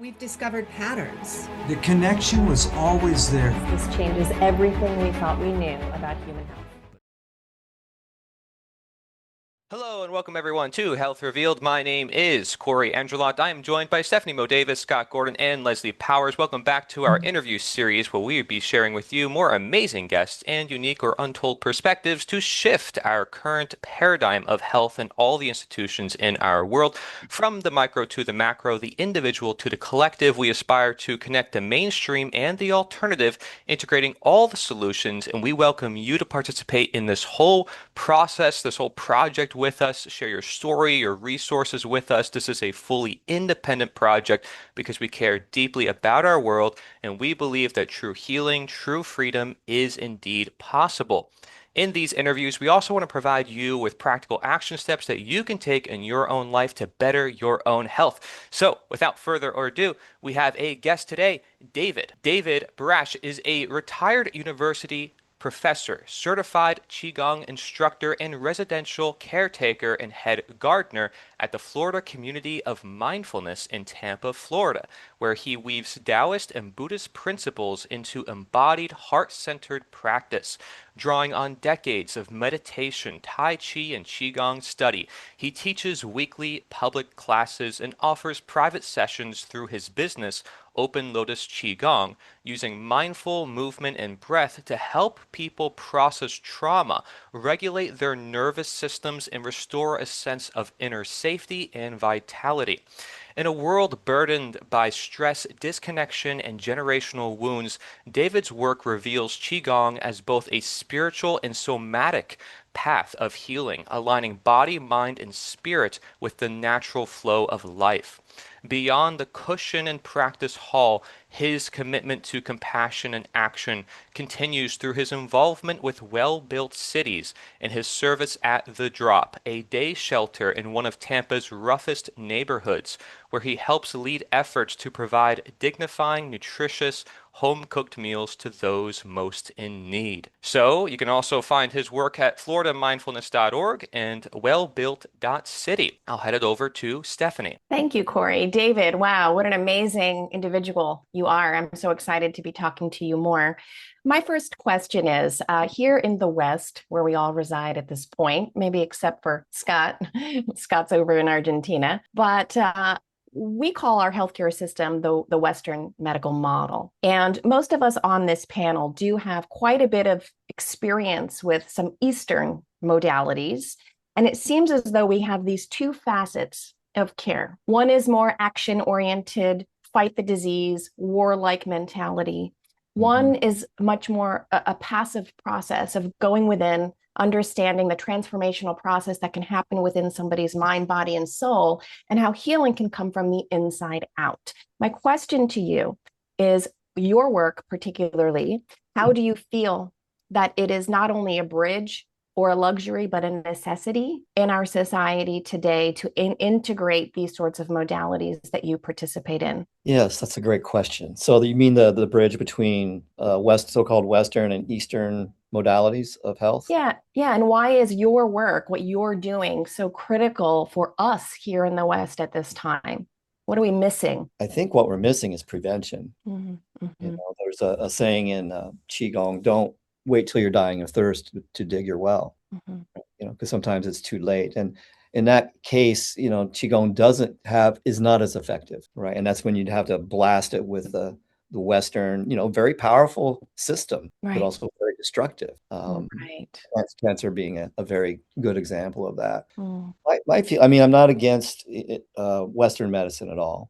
We've discovered patterns. The connection was always there. This changes everything we thought we knew about human health. Hello and welcome everyone to Health Revealed. My name is Cory Endrulat. I am joined by Stephanie MoDavis, Scott Gordon, and Leslie Powers. Welcome back to our interview series where we will be sharing with you more amazing guests and unique or untold perspectives to shift our current paradigm of health and all the institutions in our world. From the micro to the macro, the individual to the collective, we aspire to connect the mainstream and the alternative, integrating all the solutions, and we welcome you to participate in this whole process, this whole project with us. Share your story, your resources with us. This is a fully independent project because we care deeply about our world and we believe that true healing, true freedom is indeed possible. In these interviews, we also want to provide you with practical action steps that you can take in your own life to better your own health. So, without further ado, we have a guest today, David. David Braasch is a retired university professor, certified Qigong instructor, and residential caretaker and head gardener at the Florida Community of Mindfulness in Tampa, Florida, where he weaves Taoist and Buddhist principles into embodied, heart-centered practice. Drawing on decades of meditation, Tai Chi, and Qigong study, he teaches weekly public classes and offers private sessions through his business, Open Lotus Qigong, using mindful movement and breath to help people process trauma, regulate their nervous systems, and restore a sense of inner safety and vitality. In a world burdened by stress, disconnection, and generational wounds, David's work reveals Qigong as both a spiritual and somatic path of healing, aligning body, mind, and spirit with the natural flow of life. Beyond the cushion and practice hall, his commitment to compassion and action continues through his involvement with WellBuilt Cities and his service at The Drop, a day shelter in one of Tampa's roughest neighborhoods, where he helps lead efforts to provide dignifying, nutritious, home-cooked meals to those most in need. So you can also find his work at floridamindfulness.org and wellbuilt.city. I'll head it over to Stephanie. Thank you, Cory. David, wow, what an amazing individual you are. I'm so excited to be talking to you more. My first question is, here in the West, where we all reside at this point, maybe except for Scott, Scott's over in Argentina, but we call our healthcare system the Western medical model. And most of us on this panel do have quite a bit of experience with some Eastern modalities. And it seems as though we have these two facets of care. One is more action-oriented, fight the disease, warlike mentality. One is much more a passive process of going within, understanding the transformational process that can happen within somebody's mind, body, and soul, and how healing can come from the inside out. My question to you is, your work particularly, how do you feel that it is not only a bridge or a luxury, but a necessity in our society today to integrate these sorts of modalities that you participate in? Yes, that's a great question. So you mean the bridge between so-called Western and Eastern modalities of health? Yeah. And why is your work, what you're doing, so critical for us here in the West at this time? What are we missing? I think what we're missing is prevention. There's a saying in Qigong, don't wait till you're dying of thirst to dig your well, because sometimes it's too late. And in that case, Qigong is not as effective, right? And that's when you'd have to blast it with the Western, very powerful system, but also very destructive. Cancer being a very good example of that. I'm not against Western medicine at all.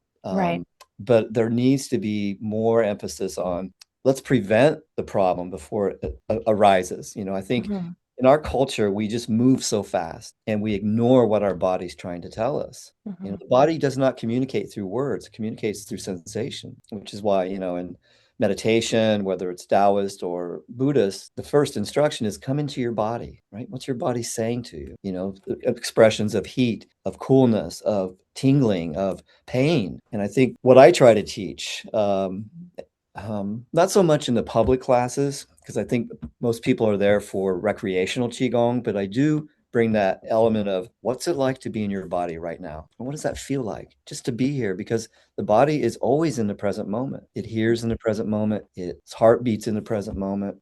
But there needs to be more emphasis on let's prevent the problem before it arises. I think in our culture, we just move so fast and we ignore what our body's trying to tell us. The body does not communicate through words, it communicates through sensation, which is why, in meditation, whether it's Taoist or Buddhist, the first instruction is come into your body, right? What's your body saying to you? Expressions of heat, of coolness, of tingling, of pain. And I think what I try to teach, not so much in the public classes, because I think most people are there for recreational Qigong, but I do bring that element of what's it like to be in your body right now? And what does that feel like just to be here? Because the body is always in the present moment. It hears in the present moment. Its heart beats in the present moment.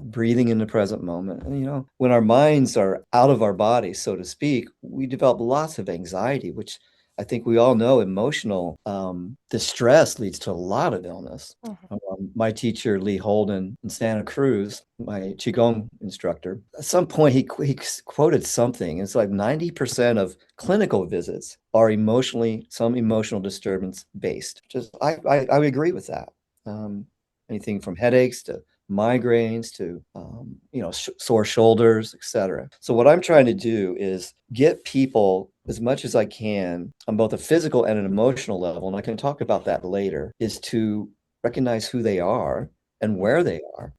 Breathing in the present moment. And, when our minds are out of our bodies, so to speak, we develop lots of anxiety, which I think we all know emotional distress leads to a lot of illness. My teacher, Lee Holden in Santa Cruz, my Qigong instructor, at some point he quoted something. It's like 90% of clinical visits are some emotional disturbance based. I agree with that. Anything from headaches to migraines to sore shoulders, etc. So what I'm trying to do is get people as much as I can on both a physical and an emotional level, and I can talk about that later, is to recognize who they are and where they are.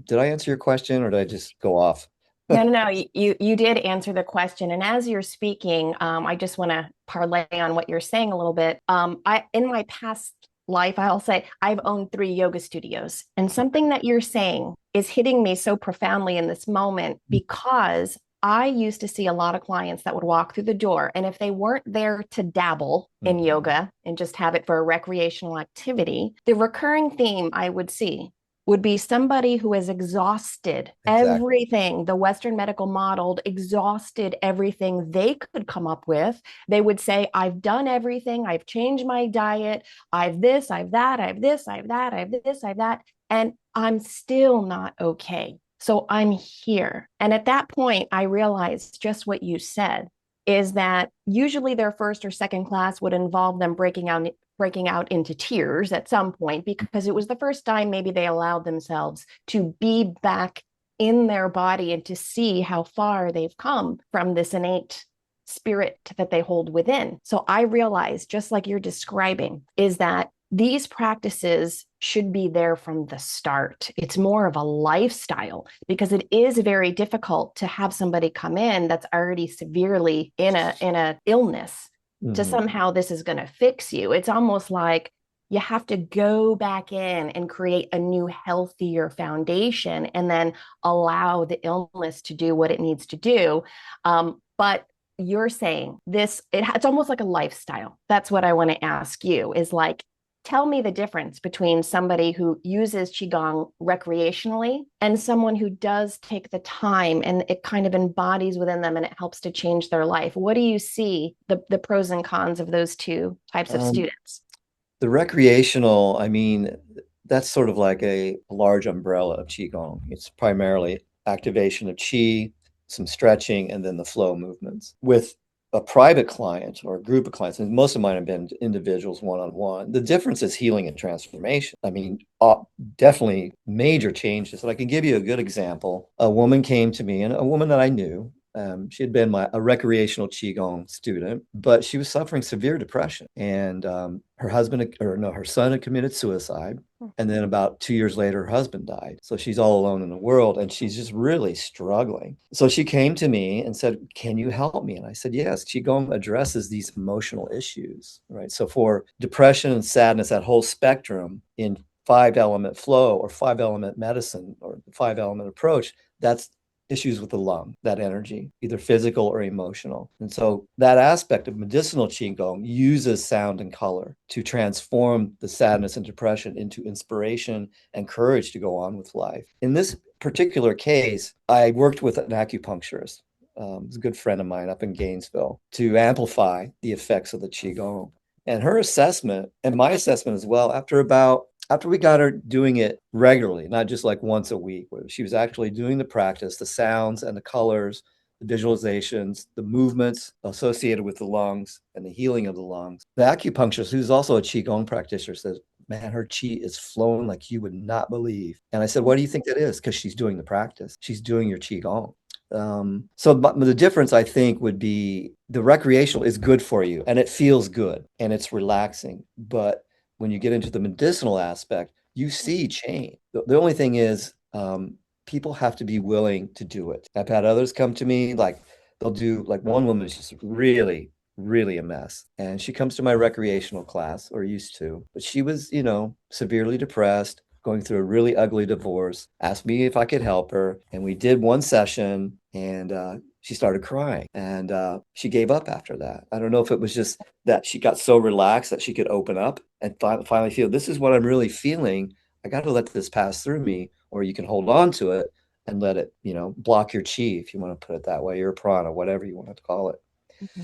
Did I answer your question, or did I just go off? No. You did answer the question. And as you're speaking, I just want to parlay on what you're saying a little bit. In my past life, I'll say I've owned 3 yoga studios, and something that you're saying is hitting me so profoundly in this moment, because I used to see a lot of clients that would walk through the door, and if they weren't there to dabble in yoga and just have it for a recreational activity, the recurring theme I would see would be somebody who has exhausted everything the Western medical model, exhausted everything they could come up with. They would say, I've done everything. I've changed my diet. I've this, I've that, I've this, I've that, I've this, I've that. And I'm still not okay. So I'm here. And at that point, I realized just what you said, is that usually their first or second class would involve them breaking out into tears at some point, because it was the first time maybe they allowed themselves to be back in their body and to see how far they've come from this innate spirit that they hold within. So I realized, just like you're describing, is that these practices should be there from the start. It's more of a lifestyle, because it is very difficult to have somebody come in that's already severely in a illness to somehow this is going to fix you. It's almost like you have to go back in and create a new, healthier foundation, and then allow the illness to do what it needs to do. But you're saying this, it's almost like a lifestyle. That's what I want to ask you, is like, tell me the difference between somebody who uses Qigong recreationally and someone who does take the time and it kind of embodies within them and it helps to change their life. What do you see the pros and cons of those two types of students? The recreational, that's sort of like a large umbrella of Qigong. It's primarily activation of Qi, some stretching, and then the flow movements. With a private client or a group of clients, and most of mine have been individuals one-on-one, the difference is healing and transformation. Definitely major changes. And I can give you a good example. A woman came to me, and a woman that I knew, she had been a recreational Qigong student, but she was suffering severe depression. And her son had committed suicide. And then about 2 years later, her husband died. So she's all alone in the world, and she's just really struggling. So she came to me and said, can you help me? And I said, yes. Qigong addresses these emotional issues, right? So for depression and sadness, that whole spectrum in 5-element flow or 5-element medicine or 5-element approach, that's issues with the lung, that energy, either physical or emotional. And so that aspect of medicinal Qigong uses sound and color to transform the sadness and depression into inspiration and courage to go on with life. In this particular case, I worked with an acupuncturist, who's a good friend of mine up in Gainesville, to amplify the effects of the Qigong. And her assessment, and my assessment as well, after we got her doing it regularly, not just like once a week, where she was actually doing the practice, the sounds and the colors, the visualizations, the movements associated with the lungs and the healing of the lungs. The acupuncturist, who's also a Qigong practitioner, says, man, her Qi is flowing like you would not believe. And I said, what do you think that is? Because she's doing the practice. She's doing your Qigong. So the difference, I think, would be the recreational is good for you and it feels good and it's relaxing. But when you get into the medicinal aspect, you see change. The only thing is, people have to be willing to do it. I've had others come to me, like they'll do, like one woman is just really, really a mess. And she comes to my recreational class, or used to, but she was, severely depressed, going through a really ugly divorce, asked me if I could help her. And we did one session, and she started crying, and she gave up after that. I don't know if it was just that she got so relaxed that she could open up and finally feel, this is what I'm really feeling. I got to let this pass through me, or you can hold on to it and let it, block your chi, if you want to put it that way, your prana, whatever you want to call it. Mm-hmm.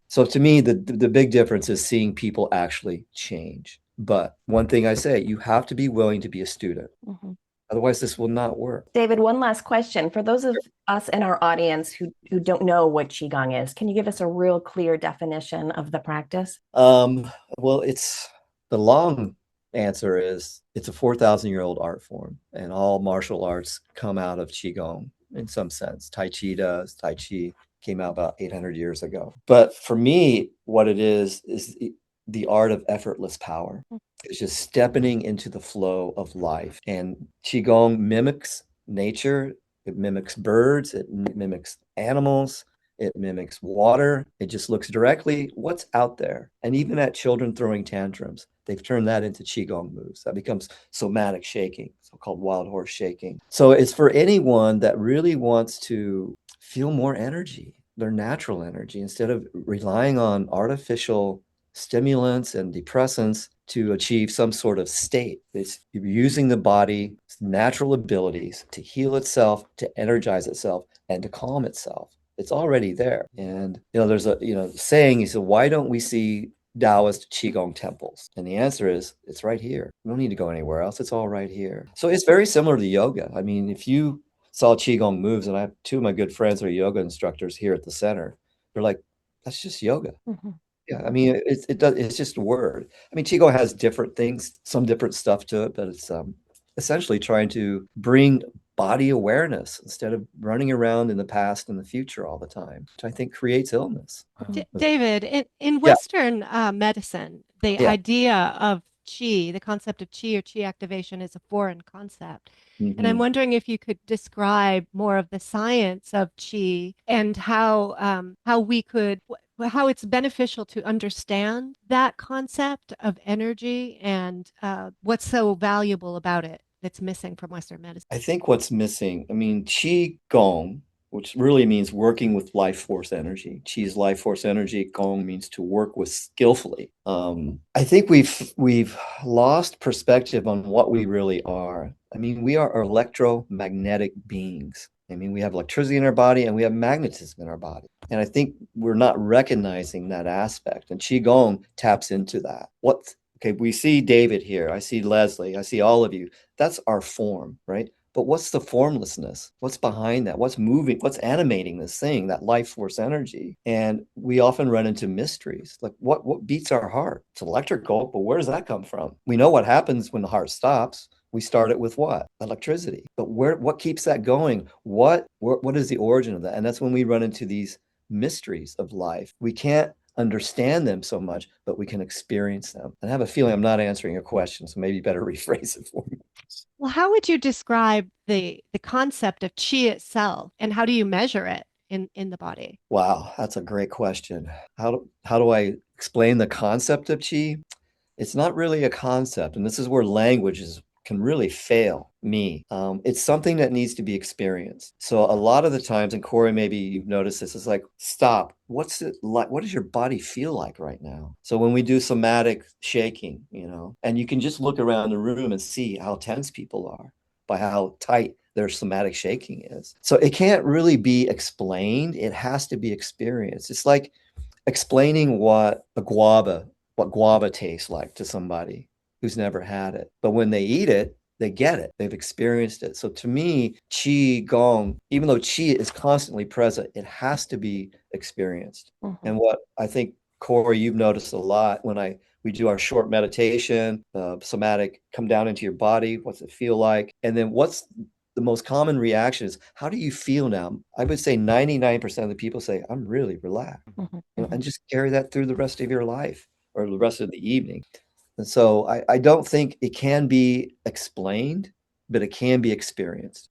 So to me, the big difference is seeing people actually change. But one thing I say, you have to be willing to be a student. Mm-hmm. Otherwise, this will not work. David, one last question. For those of us in our audience who don't know what Qigong is, can you give us a real clear definition of the practice? Well, it's the long answer is it's a 4,000-year-old art form, and all martial arts come out of Qigong in some sense. Tai Chi does. Tai Chi came out about 800 years ago. But for me, what it is the art of effortless power. It's just stepping into the flow of life. And Qigong mimics nature. It mimics birds. It mimics animals. It mimics water. It just looks directly what's out there. And even at children throwing tantrums, they've turned that into Qigong moves. That becomes somatic shaking, so-called wild horse shaking. So it's for anyone that really wants to feel more energy, their natural energy, instead of relying on artificial stimulants and depressants to achieve some sort of state. It's using the body's natural abilities to heal itself, to energize itself, and to calm itself. It's already there. And, there's a, saying, why don't we see Taoist Qigong temples? And the answer is, it's right here. We don't need to go anywhere else. It's all right here. So it's very similar to yoga. I mean, if you saw Qigong moves, and I have two of my good friends who are yoga instructors here at the center, they're like, that's just yoga. Mm-hmm. Yeah, I mean, it's just a word. I mean, Qigong has different things, some different stuff to it, but it's essentially trying to bring body awareness instead of running around in the past and the future all the time, which I think creates illness. David, in Western medicine, the idea of Qi, the concept of Qi or Qi activation, is a foreign concept. Mm-hmm. And I'm wondering if you could describe more of the science of Qi and how it's beneficial to understand that concept of energy and what's so valuable about it that's missing from Western medicine. I think what's missing, Qi Gong, which really means working with life force energy. Qi is life force energy. Gong means to work with skillfully. I think we've lost perspective on what we really are. I mean, we are electromagnetic beings. I mean, we have electricity in our body and we have magnetism in our body. And I think we're not recognizing that aspect. And Qigong taps into that. Okay, we see David here. I see Leslie. I see all of you. That's our form, right? But what's the formlessness? What's behind that? What's moving? What's animating this thing, that life force energy? And we often run into mysteries. Like what beats our heart? It's electrical, but where does that come from? We know what happens when the heart stops. We start it with what? Electricity. But what keeps that going? What is the origin of that? And that's when we run into these mysteries of life. We can't understand them so much, but we can experience them. And I have a feeling I'm not answering your question, so maybe you better rephrase it for me. Well, how would you describe the concept of Qi itself, and how do you measure it in the body? Wow, that's a great question. How do I explain the concept of Qi? It's not really a concept, and this is where language can really fail me. It's something that needs to be experienced. So a lot of the times, and Corey, maybe you've noticed this, it's like, stop. What's it like? What does your body feel like right now? So when we do somatic shaking, and you can just look around the room and see how tense people are by how tight their somatic shaking is. So it can't really be explained. It has to be experienced. It's like explaining what guava tastes like to somebody who's never had it. But when they eat it, they get it. They've experienced it. So to me, Qi Gong, even though Qi is constantly present, it has to be experienced. Mm-hmm. And what I think, Corey, you've noticed a lot when we do our short meditation, somatic, come down into your body, what's it feel like? And then what's the most common reaction is, how do you feel now? I would say 99% of the people say, I'm really relaxed. Mm-hmm. And just carry that through the rest of your life or the rest of the evening. And so I don't think it can be explained, but it can be experienced.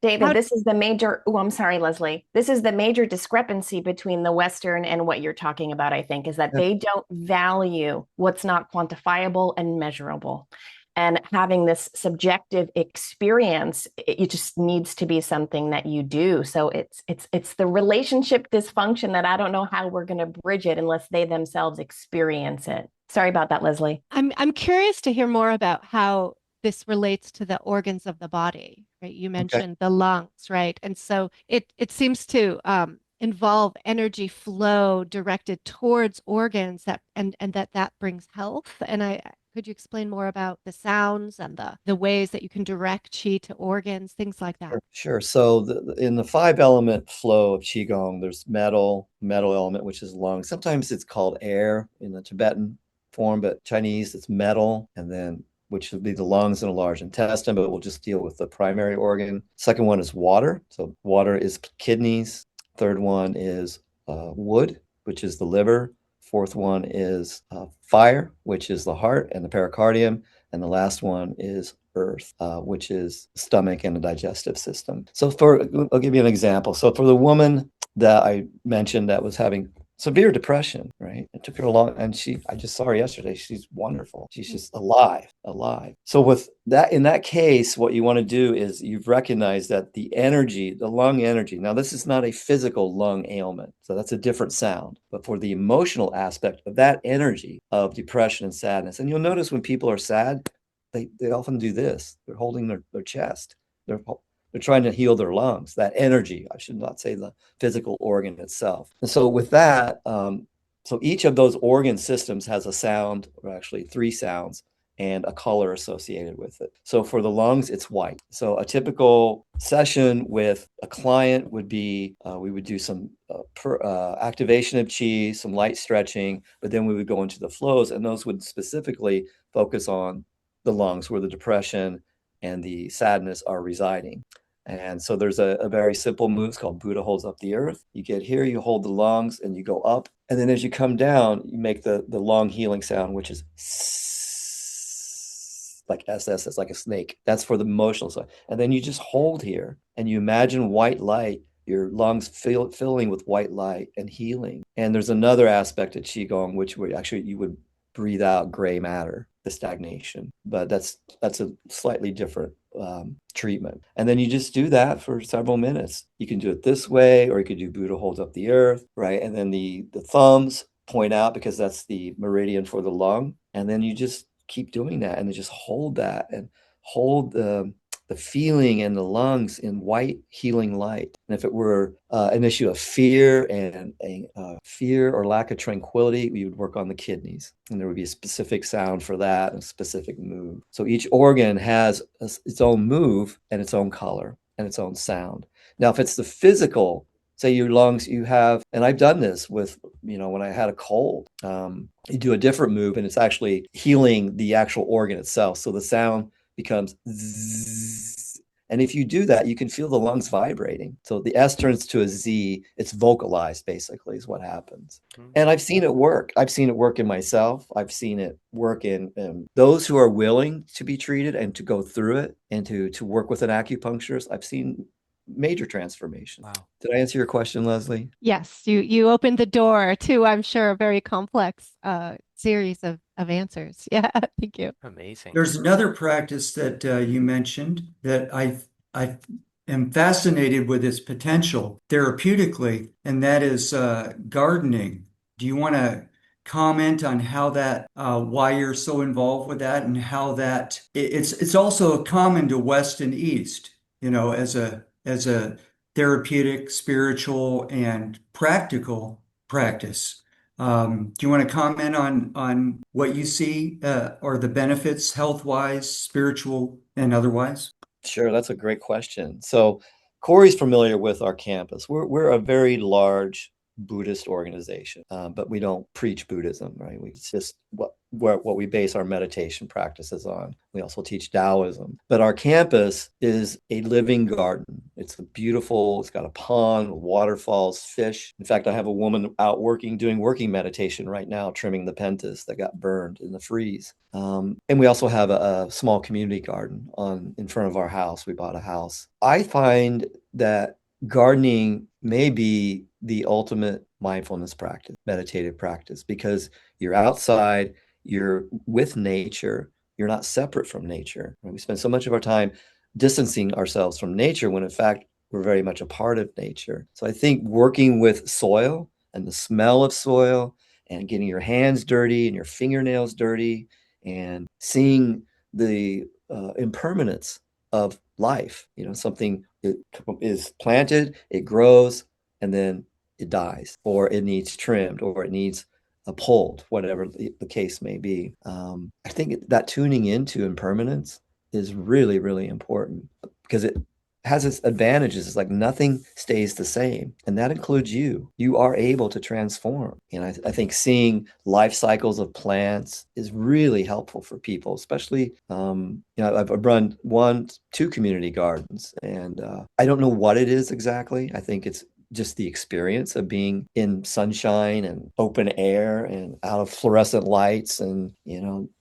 David, this is the major, I'm sorry, Leslie. This is the major discrepancy between the Western and what you're talking about, I think, is that they don't value what's not quantifiable and measurable. And having this subjective experience, it just needs to be something that you do. So it's the relationship dysfunction that I don't know how we're going to bridge it unless they themselves experience it. Sorry about that, Leslie. I'm curious to hear more about how this relates to the organs of the body, right? You mentioned the lungs, right? And so it seems to involve energy flow directed towards organs and that brings health. And I could you explain more about the sounds and the ways that you can direct qi to organs, things like that? Sure. So in the 5-element flow of Qigong, there's metal element, which is lung. Sometimes it's called air in the Tibetan form, but Chinese, it's metal, and then which would be the lungs and a large intestine, but we'll just deal with the primary organ. Second one is water. So water is kidneys. Third one is wood, which is the liver. Fourth one is fire, which is the heart and the pericardium. And the last one is earth, which is stomach and the digestive system. So I'll give you an example. So for the woman that I mentioned that was having severe depression, right? It took her a long, and I just saw her yesterday. She's wonderful. She's just alive. So with that, in that case, what you want to do is you've recognized that the energy, the lung energy, now this is not a physical lung ailment. So that's a different sound, but for the emotional aspect of that energy of depression and sadness. And you'll notice when people are sad, they often do this. They're holding their chest. They're trying to heal their lungs, that energy. I should not say the physical organ itself. And so with that, so each of those organ systems has a sound, or actually 3 sounds, and a color associated with it. So for the lungs, it's white. So a typical session with a client would be, we would do some activation of qi, some light stretching, but then we would go into the flows, and those would specifically focus on the lungs where the depression and the sadness are residing. And so there's a very simple move. It's called Buddha holds up the earth. You get here, you hold the lungs, and you go up. And then as you come down, you make the lung healing sound, which is like SS, it's like a snake. That's for the emotional side. And then you just hold here, and you imagine white light, your lungs filling with white light and healing. And there's another aspect of Qigong, which you would breathe out gray matter, the stagnation. But that's a slightly different treatment. And then you just do that for several minutes. You can do it this way, or you could do Buddha holds up the earth, right? And then the thumbs point out because that's the meridian for the lung. And then you just keep doing that and then just hold that and hold the feeling in the lungs in white healing light. And if it were an issue of fear and fear or lack of tranquility, we would work on the kidneys, and there would be a specific sound for that and a specific move. So each organ has its own move and its own color and its own sound. Now, if it's the physical, say your lungs, you have, and I've done this with, when I had a cold, you do a different move and it's actually healing the actual organ itself. So the sound becomes zzz. And if you do that, you can feel the lungs vibrating. So the S turns to a Z. It's vocalized, basically, is what happens. Mm-hmm. And I've seen it work. I've seen it work in myself. I've seen it work in those who are willing to be treated and to go through it and to work with an acupuncturist. I've seen major transformation. Wow. Did I answer your question, Leslie? Yes, you opened the door to, I'm sure, a very complex series of answers. Yeah, thank you. Amazing. There's another practice that you mentioned that I am fascinated with its potential therapeutically, and that is gardening. Do you want to comment on how that, why you're so involved with that, and how that it's also common to West and East, as a therapeutic, spiritual, and practical practice. Do you want to comment on what you see or the benefits health-wise, spiritual, and otherwise? Sure, that's a great question. So Corey's familiar with our campus. We're a very large Buddhist organization, but we don't preach Buddhism, right? It's just what we base our meditation practices on. We also teach Taoism, but our campus is a living garden. It's beautiful. It's got a pond, waterfalls, fish. In fact, I have a woman out doing working meditation right now, trimming the pentas that got burned in the freeze. And we also have a small community garden in front of our house. We bought a house. I find that gardening may be the ultimate mindfulness practice, meditative practice, because you're outside, you're with nature, you're not separate from nature. We spend so much of our time distancing ourselves from nature when in fact we're very much a part of nature. So I think working with soil and the smell of soil and getting your hands dirty and your fingernails dirty and seeing the impermanence of life, something that is planted, it grows, and then it dies, or it needs trimmed, or it needs pulled, whatever the case may be. I think that tuning into impermanence is really, really important because it has its advantages. It's like nothing stays the same, and that includes you. You are able to transform. And I think seeing life cycles of plants is really helpful for people, especially, I've run 2 community gardens, and I don't know what it is exactly. I think it's just the experience of being in sunshine and open air and out of fluorescent lights and,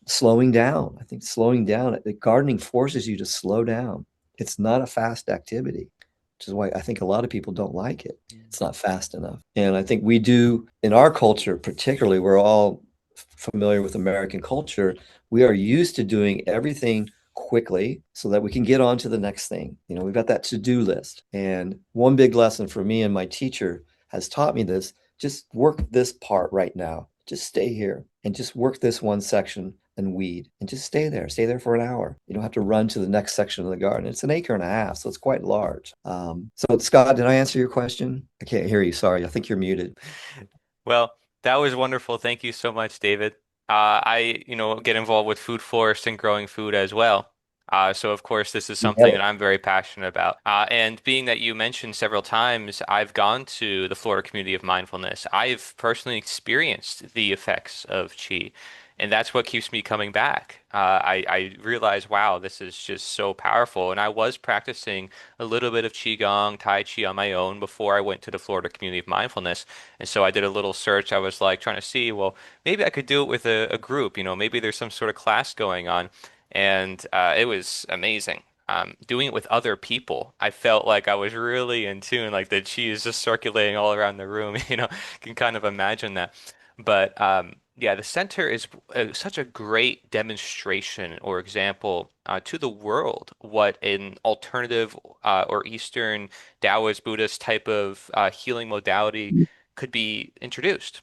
slowing down. I think slowing down, gardening forces you to slow down. It's not a fast activity, which is why I think a lot of people don't like it. It's not fast enough. And I think we do, in our culture particularly, we're all familiar with American culture. We are used to doing everything quickly so that we can get on to the next thing. We've got that to-do list. And one big lesson for me and my teacher has taught me this: just work this part right now. Just stay here and just work this one section and weed, and just stay there for an hour. You don't have to run to the next section of the garden. It's 1.5 acres, so it's quite large. So Scott, did I answer your question? I can't hear you. Sorry. I think you're muted. Well, that was wonderful. Thank you so much, David. I get involved with food forest and growing food as well. So of course, this is something that I'm very passionate about. And being that you mentioned several times, I've gone to the Florida Community of Mindfulness. I've personally experienced the effects of Qi. And that's what keeps me coming back. I realize, wow, this is just so powerful. And I was practicing a little bit of Qigong, Tai Chi on my own before I went to the Florida Community of Mindfulness. And so I did a little search. I was like trying to see, well, maybe I could do it with a group, maybe there's some sort of class going on. And it was amazing. Doing it with other people, I felt like I was really in tune, like the chi is just circulating all around the room, can kind of imagine that. But yeah, the center is such a great demonstration or example to the world what an alternative or Eastern Taoist Buddhist type of healing modality could be introduced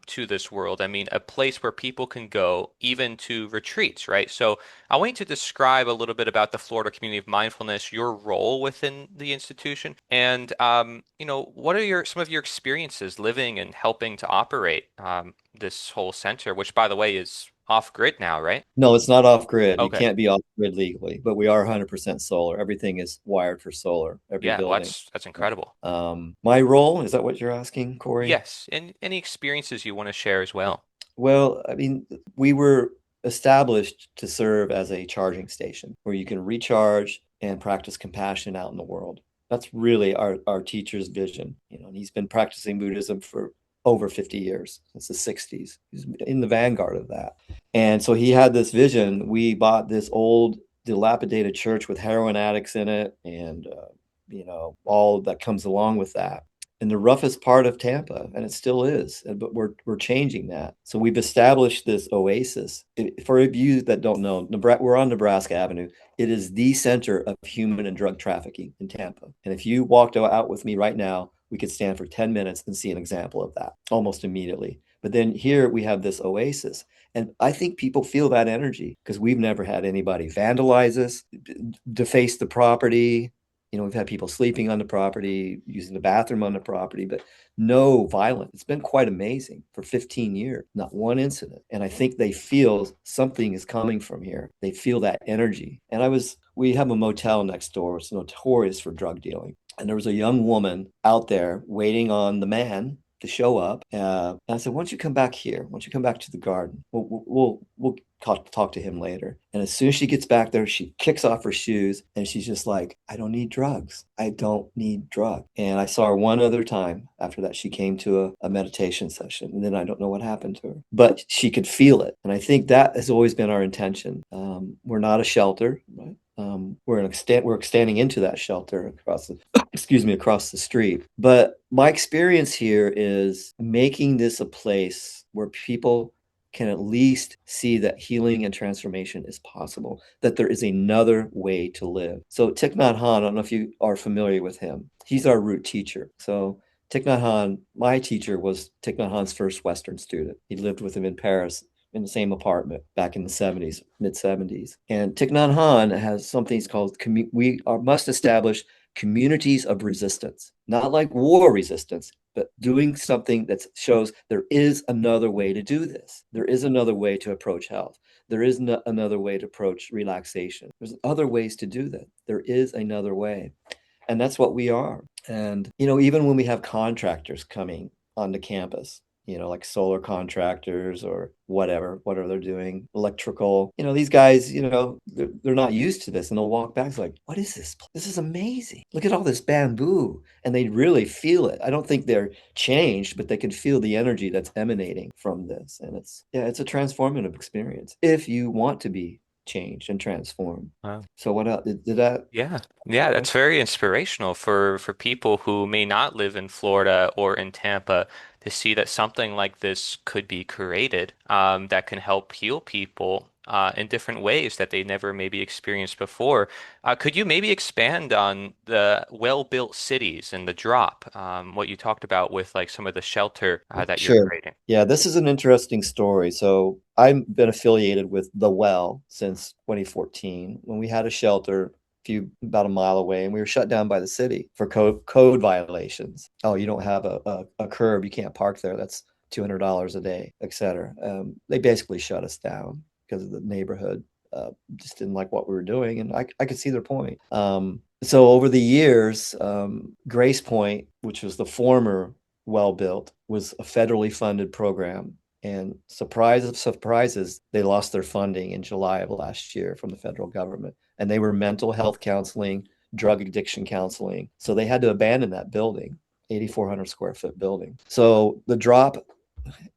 to this world. I mean, a place where people can go even to retreats, right? So I want you to describe a little bit about the Florida Community of Mindfulness, your role within the institution, and what are some of your experiences living and helping to operate this whole center, which, by the way, is off grid now, right? No, it's not off grid. You Okay. can't be off grid legally, but we are 100% solar. Everything is wired for solar, every Yeah, well, building. that's incredible. My role, is that what you're asking, Corey? Yes, and any experiences you want to share as well. Well, I mean, we were established to serve as a charging station where you can recharge and practice compassion out in the world. That's really our teacher's vision, and he's been practicing Buddhism for over 50 years, since the 60s. He's in the vanguard of that. And so he had this vision. We bought this old dilapidated church with heroin addicts in it and, all that comes along with that, in the roughest part of Tampa, and it still is, but we're changing that. So we've established this oasis. For you that don't know, we're on Nebraska Avenue. It is the center of human and drug trafficking in Tampa. And if you walked out with me right now, we could stand for 10 minutes and see an example of that almost immediately. But then here we have this oasis. And I think people feel that energy because we've never had anybody vandalize us, deface the property. We've had people sleeping on the property, using the bathroom on the property, but no violence. It's been quite amazing for 15 years, not one incident. And I think they feel something is coming from here. They feel that energy. And we have a motel next door. It's notorious for drug dealing. And there was a young woman out there waiting on the man to show up. And I said, why don't you come back here? Why don't you come back to the garden? We'll talk to him later. And as soon as she gets back there, she kicks off her shoes and she's just like, I don't need drugs. I don't need drugs. And I saw her one other time. After that, she came to a meditation session. And then I don't know what happened to her, but she could feel it. And I think that has always been our intention. We're not a shelter, right? We're extending into that shelter across the street. But my experience here is making this a place where people can at least see that healing and transformation is possible, that there is another way to live. So Thich Nhat Hanh, I don't know if you are familiar with him. He's our root teacher. So Thich Nhat Hanh, my teacher, was Thich Nhat Hanh's first Western student. He lived with him in Paris in the same apartment back in the 70s, mid 70s. And Thich Nhat Hanh has something he's called, must establish communities of resistance, not like war resistance, but doing something that shows there is another way to do this. There is another way to approach health. There is another way to approach relaxation. There's other ways to do that. There is another way. And that's what we are. And, even when we have contractors coming onto campus, like solar contractors or whatever they're doing, electrical, these guys, they're not used to this, and they'll walk back like, what is this? This is amazing. Look at all this bamboo. And they really feel it. I don't think they're changed, but they can feel the energy that's emanating from this. And it's a transformative experience if you want to be changed and transformed. Wow. So what else did that? Yeah, that's very inspirational for people who may not live in Florida or in Tampa to see that something like this could be created that can help heal people in different ways that they never maybe experienced before. Could you maybe expand on the WellBuilt Cities and the drop, what you talked about with like some of the shelter that you're Sure. creating? Yeah, this is an interesting story. So I've been affiliated with The Well since 2014 when we had a shelter about a mile away, and we were shut down by the city for code violations. Oh, you don't have a curb, you can't park there. That's $200 a day, et cetera. They basically shut us down because of the neighborhood just didn't like what we were doing, and I could see their point. So over the years, Grace Point, which was the former WellBuilt, was a federally funded program. And surprise of surprises, they lost their funding in July of last year from the federal government. And they were mental health counseling, drug addiction counseling. So they had to abandon that building, 8,400 square foot building. So the drop,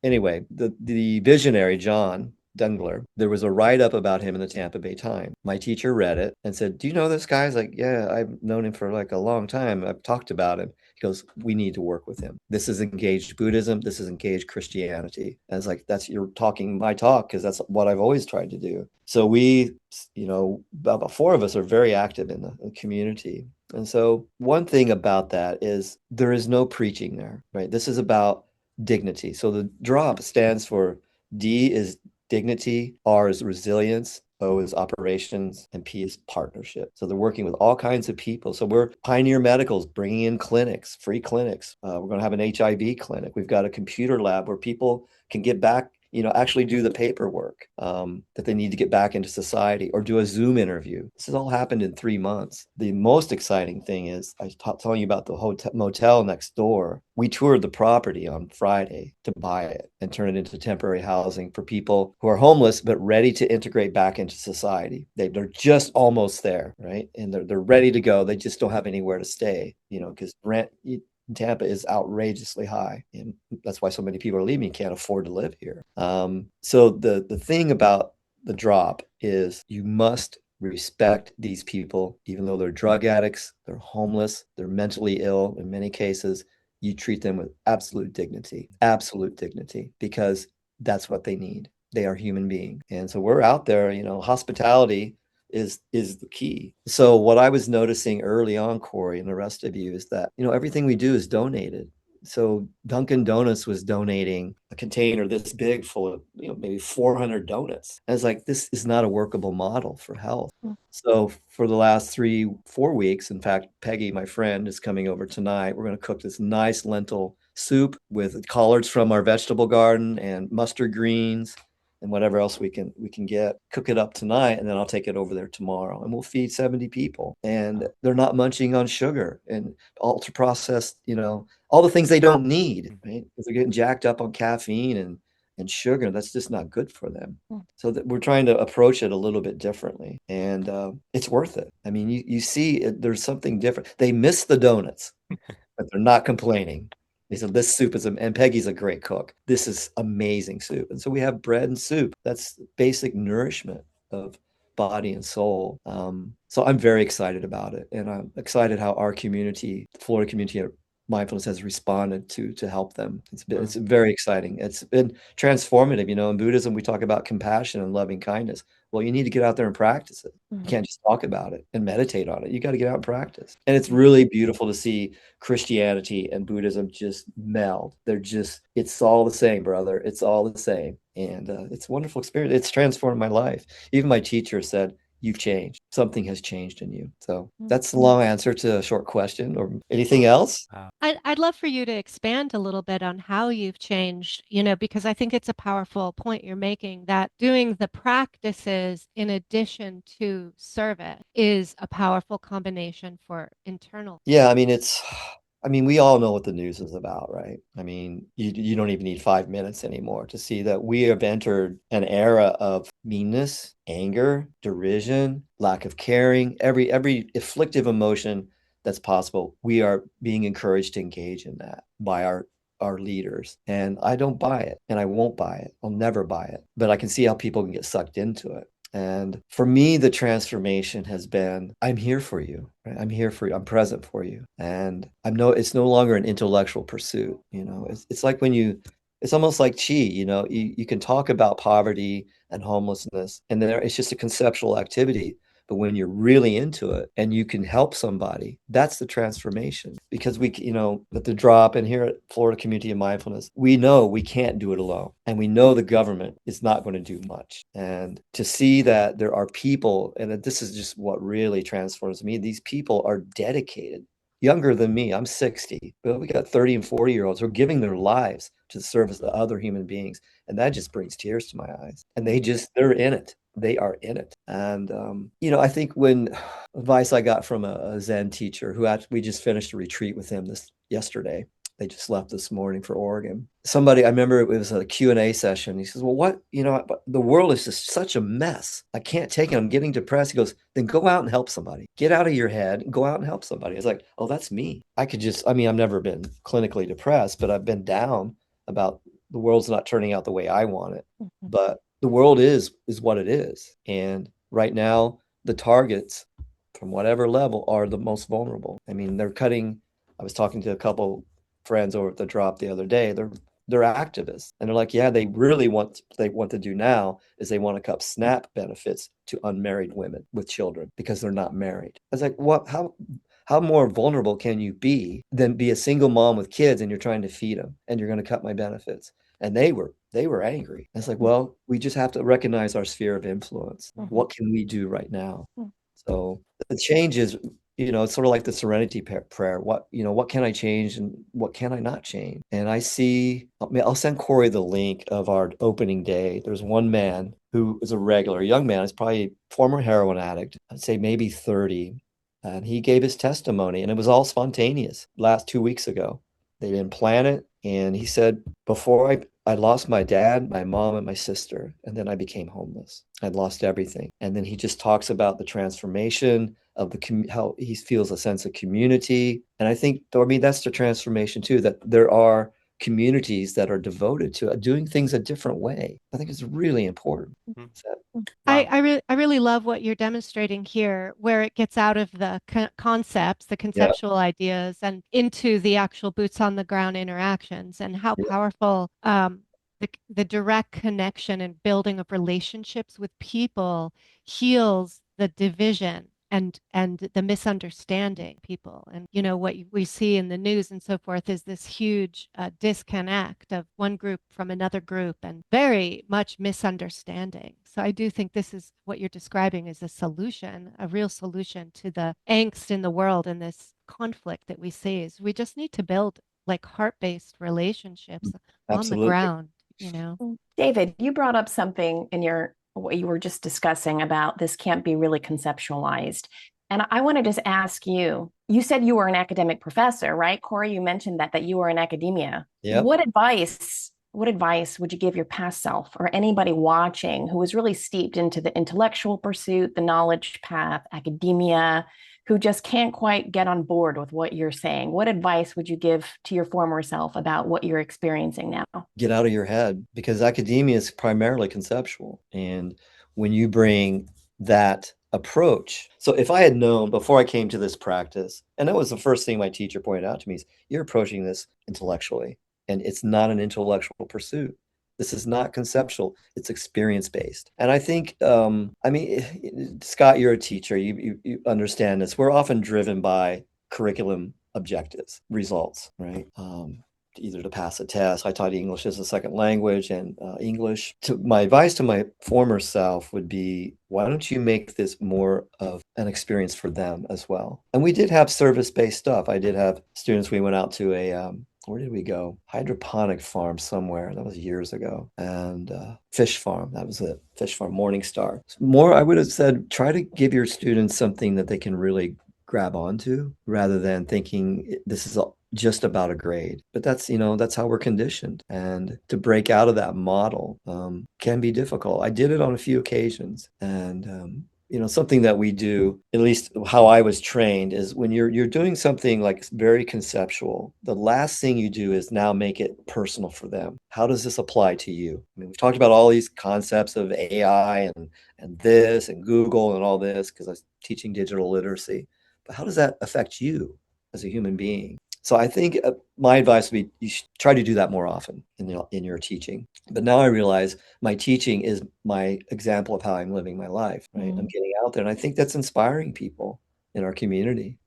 anyway, the visionary, John Dungler, there was a write-up about him in the Tampa Bay Times. My teacher read it and said, do you know this guy? I was like, yeah, I've known him for like a long time. I've talked about him. He goes, we need to work with him. This is engaged Buddhism. This is engaged Christianity. And it's like, you're talking my talk, because that's what I've always tried to do. So we, about 4 of us are very active in the community. And so one thing about that is there is no preaching there, right? This is about dignity. So the drop stands for D is dignity, R is resilience, O is operations, and P is partnership. So they're working with all kinds of people. So we're Pioneer Medicals bringing in clinics, free clinics. We're going to have an HIV clinic. We've got a computer lab where people can get back, actually do the paperwork that they need to get back into society, or do a Zoom interview. This has all happened in 3 months. The most exciting thing is, I was telling you about the motel next door. We toured the property on Friday to buy it and turn it into temporary housing for people who are homeless but ready to integrate back into society. They're just almost there, right? And they're ready to go. They just don't have anywhere to stay, because rent Tampa is outrageously high, and that's why so many people are leaving. Can't afford to live here. So the thing about the drop is you must respect these people, even though they're drug addicts, they're homeless, they're mentally ill in many cases. You treat them with absolute dignity, because that's what they need. They are human beings. And so we're out there, hospitality is the key. So what I was noticing early on, Corey, and the rest of you, is that, everything we do is donated. So Dunkin' Donuts was donating a container this big full of, maybe 400 donuts. I was like, this is not a workable model for health. So for the last 3-4 weeks, in fact, Peggy, my friend, is coming over tonight. We're going to cook this nice lentil soup with collards from our vegetable garden and mustard greens and whatever else we can get, cook it up tonight, and then I'll take it over there tomorrow, and we'll feed 70 people. And they're not munching on sugar and ultra processed, all the things they don't need, right? Because they're getting jacked up on caffeine and sugar. That's just not good for them. So that we're trying to approach it a little bit differently, and it's worth it. I mean, you see there's something different. They miss the donuts, but they're not complaining. They said, this soup is, and Peggy's a great cook. This is amazing soup. And so we have bread and soup. That's basic nourishment of body and soul. So I'm very excited about it. And I'm excited how our community, the Florida Community mindfulness has responded to help them. It's very exciting. It's been transformative. In Buddhism, we talk about compassion and loving kindness. Well, you need to get out there and practice it. You can't just talk about it and meditate on it. You got to get out and practice. And it's really beautiful to see Christianity and Buddhism just meld. It's all the same, brother. It's all the same. And it's a wonderful experience. It's transformed my life. Even my teacher said, you've changed. Something has changed in you. So that's a long answer to a short question. Or anything else? I'd love for you to expand a little bit on how you've changed, because I think it's a powerful point you're making, that doing the practices in addition to service is a powerful combination for internal. Yeah, we all know what the news is about, right? You don't even need 5 minutes anymore to see that we have entered an era of meanness, anger, derision, lack of caring, every afflictive emotion that's possible. We are being encouraged to engage in that by our leaders. And I don't buy it, and I won't buy it. I'll never buy it. But I can see how people can get sucked into it. And for me, the transformation has been, I'm here for you, right? I'm here for you. I'm present for you. And it's no longer an intellectual pursuit. It's like it's almost like Qi, you can talk about poverty and homelessness, and it's just a conceptual activity. But when you're really into it and you can help somebody, that's the transformation. Because at the drop and here at Florida Community of Mindfulness, we know we can't do it alone. And we know the government is not going to do much. And to see that there are people, and that this is just what really transforms me, these people are dedicated, younger than me. I'm 60, but we got 30 and 40-year-olds who are giving their lives to the service of other human beings. And that just brings tears to my eyes. And they're in it. They are in it. And, I think when advice I got from a Zen teacher we just finished a retreat with him yesterday. They just left this morning for Oregon. I remember it was a Q&A session. He says, well, the world is just such a mess. I can't take it. I'm getting depressed. He goes, then go out and help somebody. Get out of your head and go out and help somebody. I was like, oh, that's me. I've never been clinically depressed, but I've been down about the world's not turning out the way I want it. But the world is what it is. And right now, the targets from whatever level are the most vulnerable. They're cutting. I was talking to a couple friends over at the drop the other day. They're activists. And they're like, yeah, they want to do now is they want to cut SNAP benefits to unmarried women with children because they're not married. I was like, what? How more vulnerable can you be than be a single mom with kids and you're trying to feed them and you're going to cut my benefits? And they were angry. It's like, well, we just have to recognize our sphere of influence. What can we do right now? So the change is, it's sort of like the serenity prayer. What can I change and what can I not change? And I'll send Corey the link of our opening day. There's one man who is a regular, young man. He's probably former heroin addict. I'd say maybe 30. And he gave his testimony and it was all spontaneous last 2 weeks ago. They didn't plan it. And he said, before I lost my dad, my mom, and my sister, and then I became homeless. I'd lost everything. And then he just talks about the transformation of how he feels a sense of community. And I think, that's the transformation too, that there are communities that are devoted to doing things a different way. I think it's really important. I really love what you're demonstrating here, where it gets out of the concepts, the conceptual ideas, and into the actual boots on the ground interactions, and how powerful the direct connection and building of relationships with people heals the division and the misunderstanding people. And what we see in the news and so forth is this huge disconnect of one group from another group and very much misunderstanding. So I do think this is what you're describing is a real solution to the angst in the world and this conflict that we see. Is we just need to build like heart-based relationships on the ground. David, you brought up something in what you were just discussing about this can't be really conceptualized. And I want to just ask you said you were an academic professor, right? Corey, you mentioned that you were in academia. Yep. What advice would you give your past self or anybody watching who was really steeped into the intellectual pursuit, the knowledge path, academia, who just can't quite get on board with what you're saying? What advice would you give to your former self about what you're experiencing now? Get out of your head, because academia is primarily conceptual. And when you bring that approach. So if I had known before I came to this practice, and that was the first thing my teacher pointed out to me, is you're approaching this intellectually, and it's not an intellectual pursuit. This is not conceptual, it's experience-based. And I think, I mean, Scott, you're a teacher, you understand this. We're often driven by curriculum objectives, results, right? Either to pass a test. I taught English as a second language and English. My advice to my former self would be, why don't you make this more of an experience for them as well? And we did have service-based stuff. I did have students, we went out to a, where did we go? Hydroponic farm somewhere. That was years ago. And fish farm. That was it. Fish farm, Morningstar. More, I would have said, try to give your students something that they can really grab onto rather than thinking this is just about a grade. But that's, you know, that's how we're conditioned. And to break out of that model can be difficult. I did it on a few occasions. And you know, something that we do, at least how I was trained, is when you're doing something like very conceptual, the last thing you do is now make it personal for them. How does this apply to you? I mean, we've talked about all these concepts of AI and this and Google and all this because I was teaching digital literacy. But how does that affect you as a human being? So I think my advice would be you should try to do that more often in your teaching. But now I realize my teaching is my example of how I'm living my life, right? I'm getting out there, and I think that's inspiring people in our community.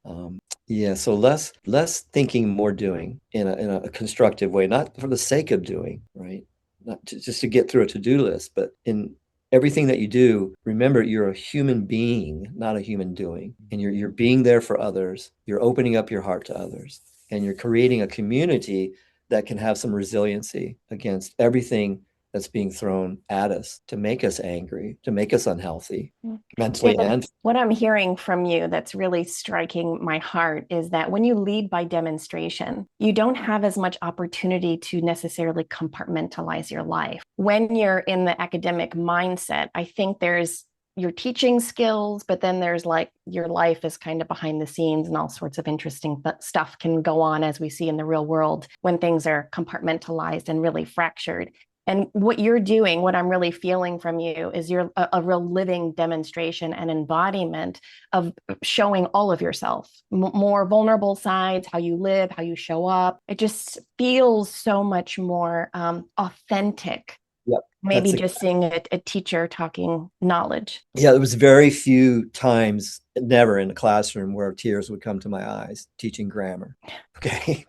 Yeah, so less thinking, more doing in a constructive way, not for the sake of doing, right? Not just to get through a to-do list, but in everything that you do, remember you're a human being, not a human doing. And you're being there for others. You're opening up your heart to others. And you're creating a community that can have some resiliency against everything that's being thrown at us to make us angry, to make us unhealthy, mentally and what I'm hearing from you that's really striking my heart is that when you lead by demonstration, you don't have as much opportunity to necessarily compartmentalize your life. When you're in the academic mindset, I think there's your teaching skills, but then there's like your life is kind of behind the scenes and all sorts of interesting stuff can go on as we see in the real world when things are compartmentalized and really fractured. And what you're doing, what I'm really feeling from you is you're a real living demonstration and embodiment of showing all of yourself, more vulnerable sides, how you live, how you show up. It just feels so much more authentic. Yep, maybe just seeing a teacher talking knowledge. Yeah, there was very few times, never in a classroom, where tears would come to my eyes teaching grammar. Okay.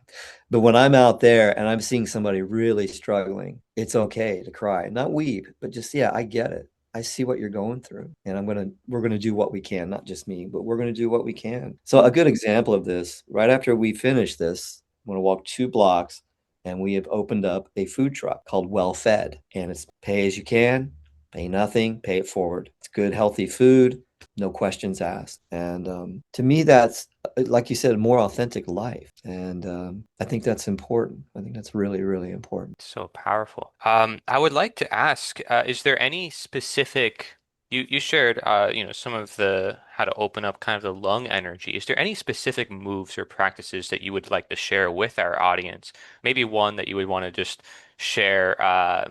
But when I'm out there and I'm seeing somebody really struggling, it's okay to cry, not weep, but just, yeah, I get it. I see what you're going through, and we're going to do what we can, not just me, but we're going to do what we can. So a good example of this, right after we finish this, I'm going to walk 2 blocks and we have opened up a food truck called Well Fed, and it's pay as you can, pay nothing, pay it forward. It's good, healthy food, no questions asked. And to me, that's, like you said, a more authentic life. And I think that's important. I think that's really, really important. So powerful. I would like to ask, is there any specific, you shared, some of the, how to open up kind of the lung energy. Is there any specific moves or practices that you would like to share with our audience? Maybe one that you would want to just share,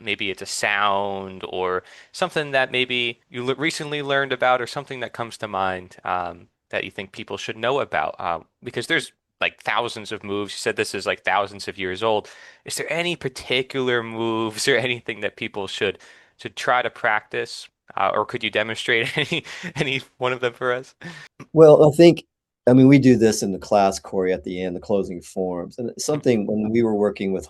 maybe it's a sound or something that maybe you recently learned about or something that comes to mind that you think people should know about. Because there's like thousands of moves. You said this is like thousands of years old. Is there any particular moves or anything that people should try to practice? Or could you demonstrate any one of them for us? Well, I mean, we do this in the class, Corey, at the end, the closing forms. And it's something when we were working with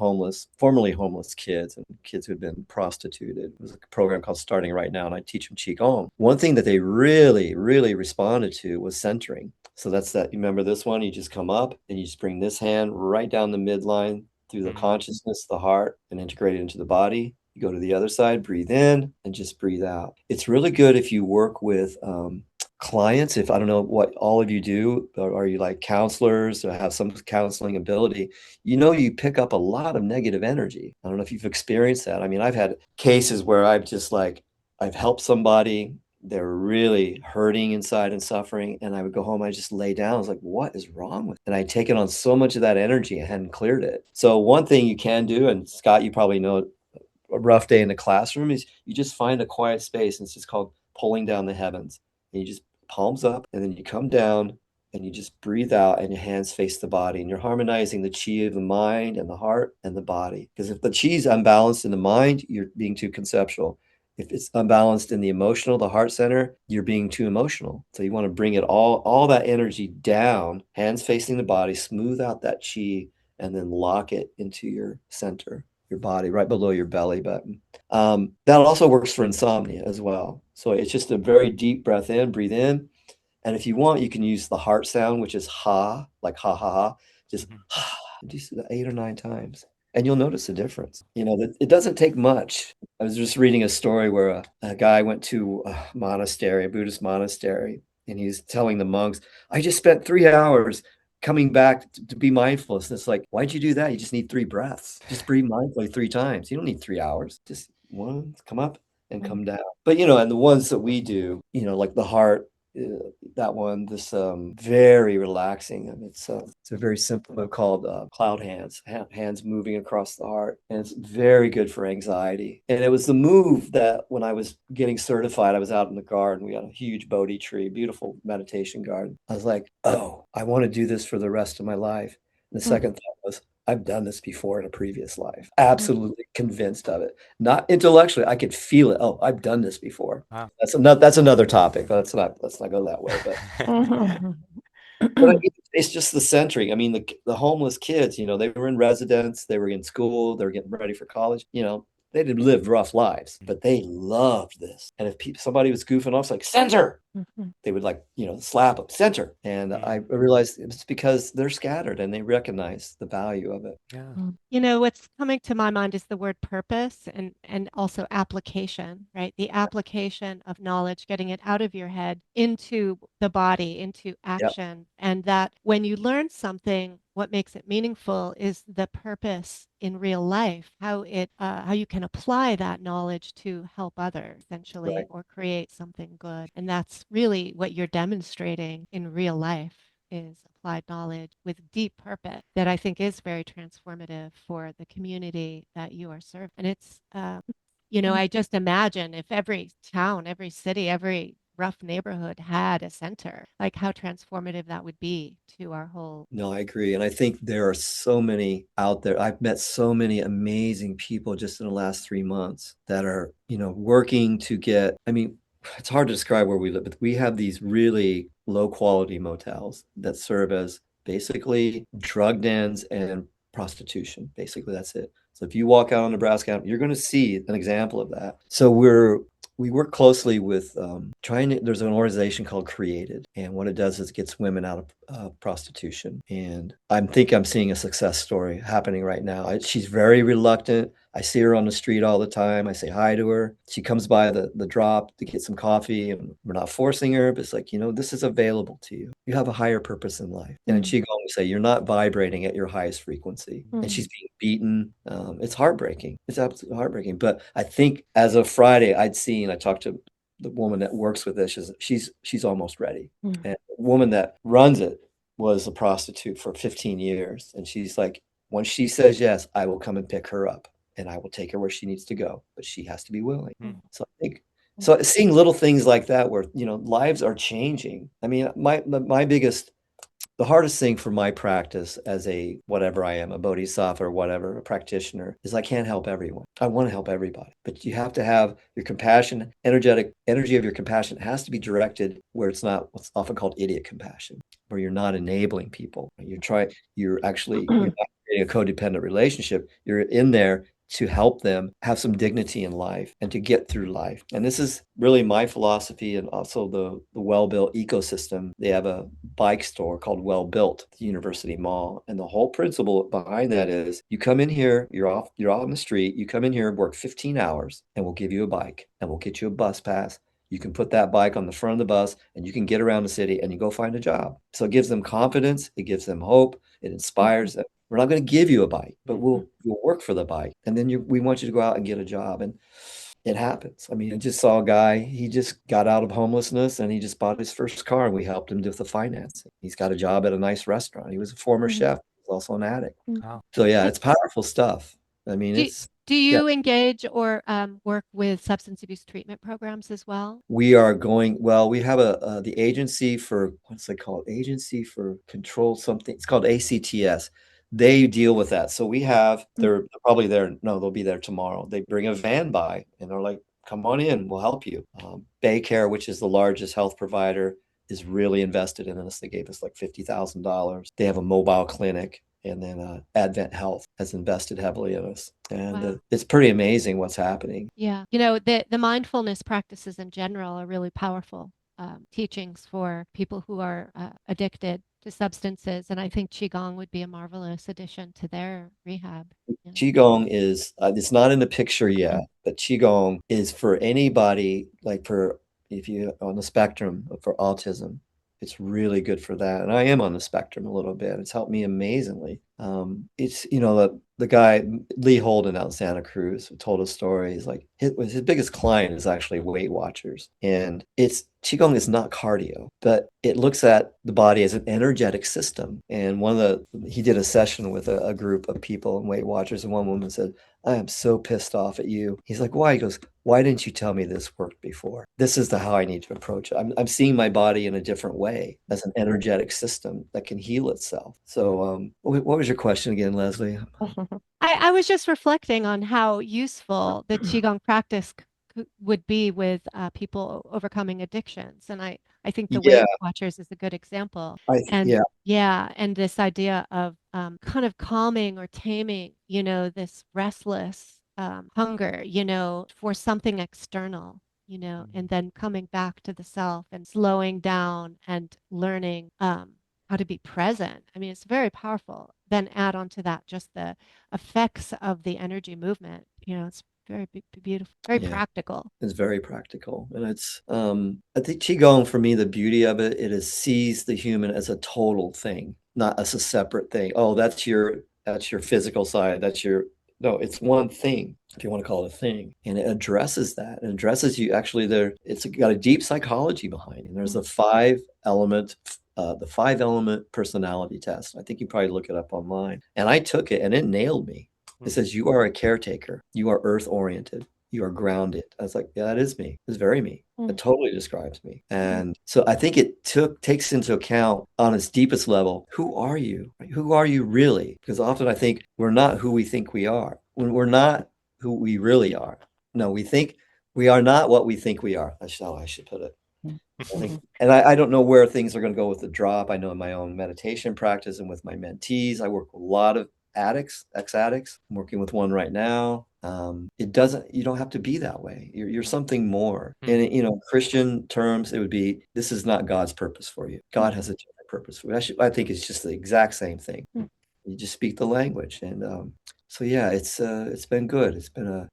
formerly homeless kids and kids who had been prostituted. It was a program called Starting Right Now, and I teach them Qigong. One thing that they really, really responded to was centering. So that's that. You remember this one? You just come up and you just bring this hand right down the midline through the consciousness, the heart, and integrate it into the body. You go to the other side, breathe in, and just breathe out. It's really good if you work with clients. If I don't know what all of you do, or are you like counselors or have some counseling ability, you pick up a lot of negative energy. I don't know if you've experienced that. I mean, I've had cases where I've helped somebody, they're really hurting inside and suffering, and I would go home, I just lay down. I was like, what is wrong with it? And I'd taken on so much of that energy, I hadn't cleared it. So one thing you can do, and Scott, you probably know, a rough day in the classroom is you just find a quiet space, and it's just called pulling down the heavens. And you just palms up, and then you come down and you just breathe out, and your hands face the body, and you're harmonizing the chi of the mind and the heart and the body. Because if the chi is unbalanced in the mind, you're being too conceptual. If it's unbalanced in the emotional, the heart center, you're being too emotional. So you want to bring it all that energy down, hands facing the body, smooth out that chi, and then lock it into your center, your body, right below your belly button. That also works for insomnia as well. So it's just a very deep breath in, breathe in. And if you want, you can use the heart sound, which is ha, like ha, ha, ha. Just do that 8 or 9 times. And you'll notice a difference. It doesn't take much. I was just reading a story where a guy went to a monastery, a Buddhist monastery, and he's telling the monks, I just spent 3 hours coming back to be mindfulness. And it's like, why'd you do that? You just need 3 breaths. Just breathe mindfully 3 times. You don't need 3 hours. Just one, come up and come down. But, and the ones that we do, like the heart, that one, this very relaxing. And it's a very simple called cloud hands moving across the heart. And it's very good for anxiety. And it was the move that when I was getting certified, I was out in the garden. We had a huge Bodhi tree, beautiful meditation garden. I was like, oh, I want to do this for the rest of my life. And the second thought was, I've done this before in a previous life. Absolutely convinced of it. Not intellectually, I could feel it. Oh, I've done this before. Wow. That's another topic. Let's not go that way. But it's just the centering. I mean, the homeless kids, they were in residence, they were in school, they were getting ready for college. They had lived rough lives, but they loved this. And if somebody was goofing off, it's like, center. They would slap them, center. And I realized it's because they're scattered and they recognize the value of it. Yeah. What's coming to my mind is the word purpose and also application, right? The application of knowledge, getting it out of your head into the body, into action. Yep. And that when you learn something, what makes it meaningful is the purpose in real life, how you can apply that knowledge to help others, essentially, right, or create something good. And that's really what you're demonstrating in real life, is applied knowledge with deep purpose that I think is very transformative for the community that you are serving. And it's, I just imagine if every town, every city, every rough neighborhood had a center, like how transformative that would be to our whole. No, I agree. And I think there are so many out there. I've met so many amazing people just in the last 3 months that are, working to get, it's hard to describe where we live, but we have these really low quality motels that serve as basically drug dens and prostitution. Basically, that's it. So if you walk out on Nebraska, you're going to see an example of that. So we work closely with there's an organization called Created. And what it does is it gets women out of prostitution. And I'm seeing a success story happening right now. She's very reluctant. I see her on the street all the time. I say hi to her. She comes by the drop to get some coffee, and we're not forcing her, but it's like, this is available to you. You have a higher purpose in life. And in Qigong, we say you're not vibrating at your highest frequency. And she's being beaten. It's heartbreaking. It's absolutely heartbreaking. But I think as of Friday, I talked to the woman that works with this. She's almost ready. And the woman that runs it was a prostitute for 15 years. And she's like, once she says yes, I will come and pick her up. And I will take her where she needs to go, but she has to be willing. So I think, seeing little things like that where, lives are changing. I mean, the hardest thing for my practice as a bodhisattva or whatever, a practitioner, is I can't help everyone. I want to help everybody, but you have to have your compassion, energy of your compassion has to be directed where it's not what's often called idiot compassion, where you're not enabling people. You're not creating a codependent relationship. You're in there to help them have some dignity in life and to get through life. And this is really my philosophy, and also the WellBuilt ecosystem. They have a bike store called WellBuilt at the University Mall. And the whole principle behind that is you come in here, you're out on the street, you come in here, work 15 hours, and we'll give you a bike and we'll get you a bus pass. You can put that bike on the front of the bus and you can get around the city and you go find a job. So it gives them confidence. It gives them hope. It inspires them. We're not going to give you a bike, but we'll work for the bike. And then we want you to go out and get a job. And it happens. I mean, I just saw a guy, he just got out of homelessness and he just bought his first car, and we helped him with the financing. He's got a job at a nice restaurant. He was a former chef. He's also an addict. Wow. So yeah, it's powerful stuff. I mean, Do, it's, do yeah, you engage or work with substance abuse treatment programs as well? we are going, well, we have the agency for, what's it called? Agency for Control something. It's called ACTS. They deal with that. So we have, they're probably there. No, they'll be there tomorrow. They bring a van by and they're like, come on in, we'll help you. Baycare, which is the largest health provider, is really invested in us. They gave us like $50,000. They have a mobile clinic. And then Advent Health has invested heavily in us. And Wow. it's pretty amazing what's happening. Yeah. You know, the mindfulness practices in general are really powerful teachings for people who are addicted to substances. And I think Qigong would be a marvelous addition to their rehab. Yeah. Qigong is, it's not in the picture yet, but Qigong is for anybody, like for, if you on the spectrum for autism, it's really good for that. And I am on the spectrum a little bit. It's helped me amazingly. It's, the guy, Lee Holden out in Santa Cruz, told a story. He's like, his biggest client is actually Weight Watchers. And Qigong is not cardio, but it looks at the body as an energetic system. And he did a session with a group of people and Weight Watchers, and one woman said, I am so pissed off at you. He's like, why? He goes, why didn't you tell me this worked before? This is how I need to approach it. I'm seeing my body in a different way as an energetic system that can heal itself. So what was your question again, Leslie? I was just reflecting on how useful the Qigong practice would be with people overcoming addictions. And I think the Weight Yeah, Watchers is a good example. yeah, And this idea of kind of calming or taming, this restless hunger, for something external, and then coming back to the self and slowing down and learning how to be present. I mean, it's very powerful. Then add on to that just the effects of the energy movement. It's very beautiful, very yeah. practical. It's very practical. And it's, I think Qigong, for me, the beauty of it, sees the human as a total thing, not as a separate thing. Oh, that's your physical side. No, it's one thing, if you want to call it a thing. And it addresses that. It addresses you actually there. It's got a deep psychology behind it. And there's a five element personality test. I think you probably look it up online. And I took it and it nailed me. It says you are a caretaker. You are earth oriented. You are grounded. I was like, yeah, that is me. It's very me. It totally describes me. And so I think it takes into account on its deepest level, who are you? Who are you really? Because often I think we're not who we think we are. When we're not who we really are. No, we think we are not what we think we are. That's how I should put it. I don't know where things are going to go with the drop. I know in my own meditation practice and with my mentees, I work with a lot of addicts, ex-addicts. I'm working with one right now. You don't have to be that way. You're something more. And Christian terms, it would be, this is not God's purpose for you. God has a different purpose for you. I think it's just the exact same thing. You just speak the language. And so yeah, it's been good. It's been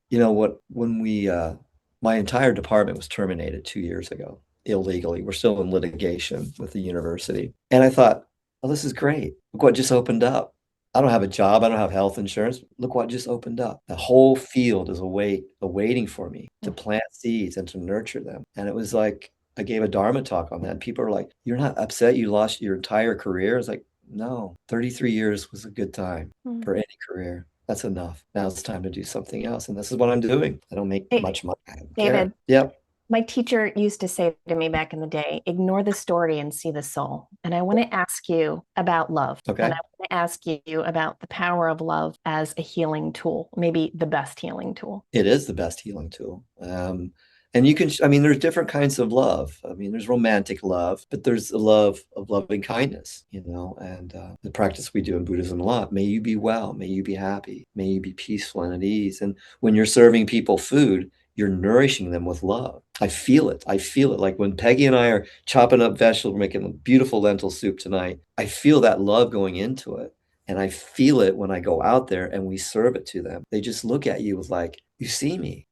my entire department was terminated 2 years ago illegally. We're still in litigation with the university. And I thought, well, this is great. Look what just opened up. I don't have a job. I don't have health insurance. Look what just opened up. The whole field is awaiting for me to plant seeds and to nurture them. And it was like, I gave a Dharma talk on that. And people are like, you're not upset you lost your entire career? It's like, no, 33 years was a good time for any career. That's enough. Now it's time to do something else. And this is what I'm doing. I don't make much money. David. Yep. My teacher used to say to me back in the day, ignore the story and see the soul. And I want to ask you about love. Okay. And I want to ask you about the power of love as a healing tool, maybe the best healing tool. It is the best healing tool. And there's different kinds of love. I mean, there's romantic love, but there's the love of loving kindness, and the practice we do in Buddhism a lot. May you be well. May you be happy. May you be peaceful and at ease. And when you're serving people food, you're nourishing them with love. I feel it. Like when Peggy and I are chopping up vegetables, we're making a beautiful lentil soup tonight. I feel that love going into it. And I feel it when I go out there and we serve it to them. They just look at you with like, you see me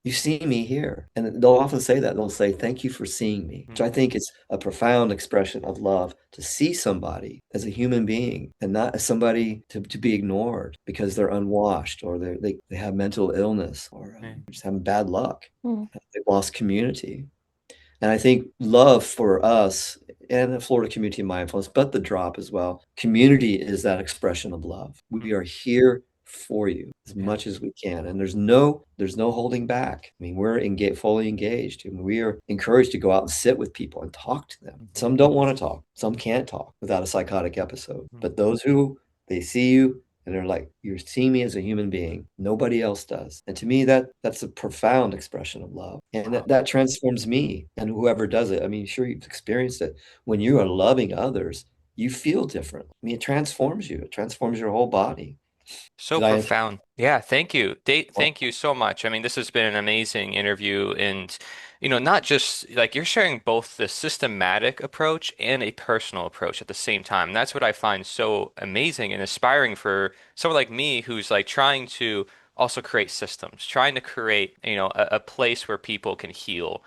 here. And they'll often say that. They'll say, thank you for seeing me, which I think is a profound expression of love, to see somebody as a human being and not as somebody to be ignored because they're unwashed or they have mental illness or just having bad luck. They've lost community. And I think love for us and the Florida Community of Mindfulness, but the drop as well, community is that expression of love. We are here for you as much as we can. And there's no holding back. I mean, we're fully engaged, and we are encouraged to go out and sit with people and talk to them. Some don't want to talk. Some can't talk without a psychotic episode. But those who, they see you and they're like, you're seeing me as a human being. Nobody else does. And to me, that's a profound expression of love. And that transforms me and whoever does it. I mean, sure, you've experienced it. When you are loving others, you feel different. I mean, it transforms you. It transforms your whole body. So profound. Yeah, thank you. Thank you so much. I mean, this has been an amazing interview, and not just like you're sharing both the systematic approach and a personal approach at the same time. And that's what I find so amazing and inspiring for someone like me who's like trying to also create systems, trying to create, a place where people can heal.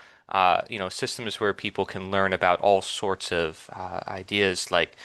Systems where people can learn about all sorts of ideas like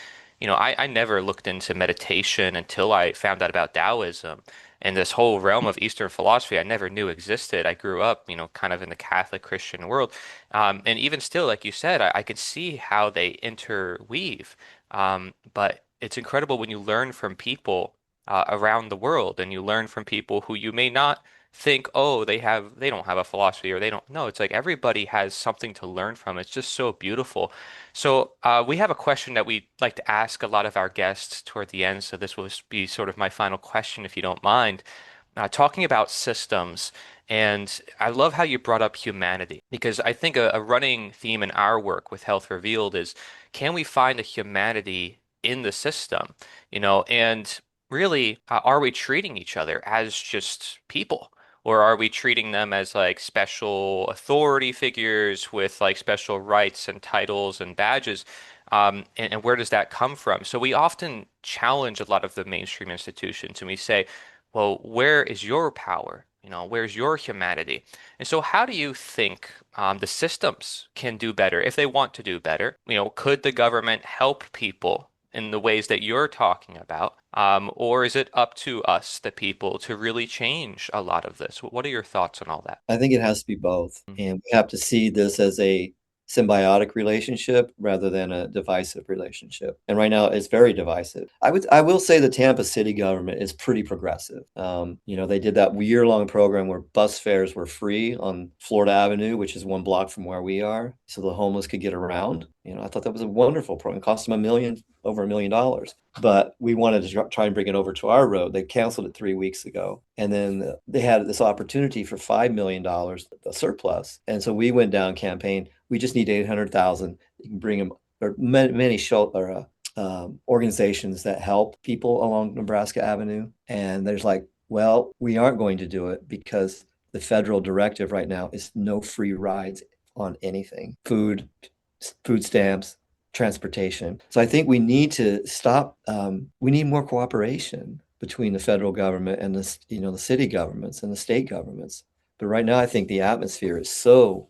I never looked into meditation until I found out about Taoism and this whole realm of Eastern philosophy I never knew existed. I grew up, kind of in the Catholic Christian world. And even still, like you said, I could see how they interweave. But it's incredible when you learn from people around the world and you learn from people who you may not think, oh, they don't have a philosophy or they don't know. It's like everybody has something to learn from. It's just so beautiful. So we have a question that we like to ask a lot of our guests toward the end. So this will be sort of my final question, if you don't mind. Talking about systems, and I love how you brought up humanity, because I think a running theme in our work with Health Revealed is, can we find a humanity in the system? And really, are we treating each other as just people? Or are we treating them as like special authority figures with like special rights and titles and badges? And where does that come from? So we often challenge a lot of the mainstream institutions and we say, well, where is your power? Where's your humanity? And so how do you think the systems can do better if they want to do better? Could the government help people in the ways that you're talking about? Or is it up to us, the people, to really change a lot of this? What are your thoughts on all that? I think it has to be both. And we have to see this as a symbiotic relationship rather than a divisive relationship. And right now it's very divisive. I will say the Tampa city government is pretty progressive. They did that year-long program where bus fares were free on Florida Avenue, which is 1 block from where we are, so the homeless could get around. I thought that was a wonderful program. It cost them over $1 million. But we wanted to try and bring it over to our road. They canceled it 3 weeks ago. And then they had this opportunity for $5 million, a surplus. And so we went down campaign. We just need 800,000. You can bring them, or many shelter organizations that help people along Nebraska Avenue. And there's like, well, we aren't going to do it because the federal directive right now is no free rides on anything, food stamps, transportation. So I think we need to stop. We need more cooperation between the federal government and the city governments and the state governments. But right now, I think the atmosphere is so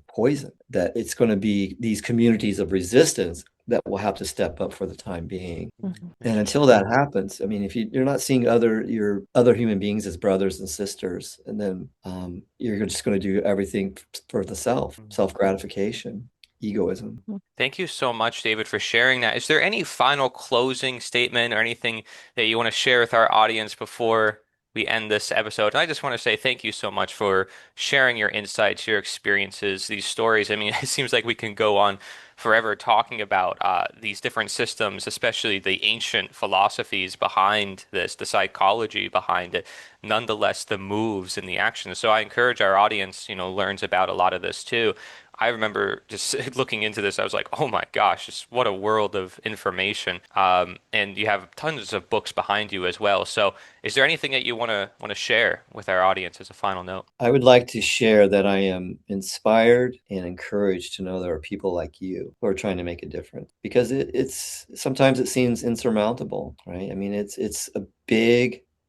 poisoned that it's going to be these communities of resistance that will have to step up for the time being. Mm-hmm. And until that happens, I mean, if you're not seeing your other human beings as brothers and sisters, and then you're just going to do everything for the self-gratification. Egoism. Thank you so much, David, for sharing that. Is there any final closing statement or anything that you want to share with our audience before we end this episode? And I just want to say thank you so much for sharing your insights, your experiences, these stories. I mean, it seems like we can go on forever talking about these different systems, especially the ancient philosophies behind this, the psychology behind it, nonetheless, the moves and the actions. So I encourage our audience, learns about a lot of this too. I remember just looking into this, I was like, oh my gosh, just what a world of information. And you have tons of books behind you as well. So is there anything that you want to share with our audience as a final note? I would like to share that I am inspired and encouraged to know there are people like you who are trying to make a difference, because it's sometimes it seems insurmountable, right? I mean,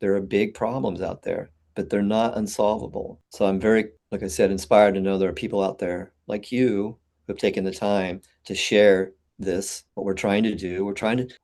there are big problems out there, but they're not unsolvable. So I'm very, like I said, inspired to know there are people out there like you who have taken the time to share what we're trying to do.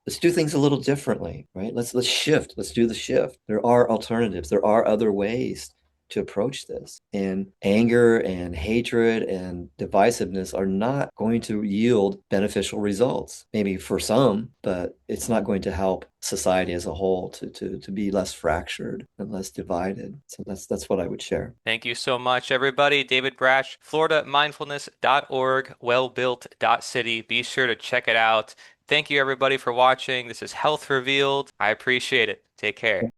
Let's do things a little differently, right? Let's shift. Let's do the shift. There are alternatives. There are other ways to approach this. And anger and hatred and divisiveness are not going to yield beneficial results. Maybe for some, but it's not going to help society as a whole to be less fractured and less divided. So that's what I would share. Thank you so much, everybody. David Braasch, floridamindfulness.org, wellbuilt.city. Be sure to check it out. Thank you, everybody, for watching. This is Health Revealed. I appreciate it. Take care.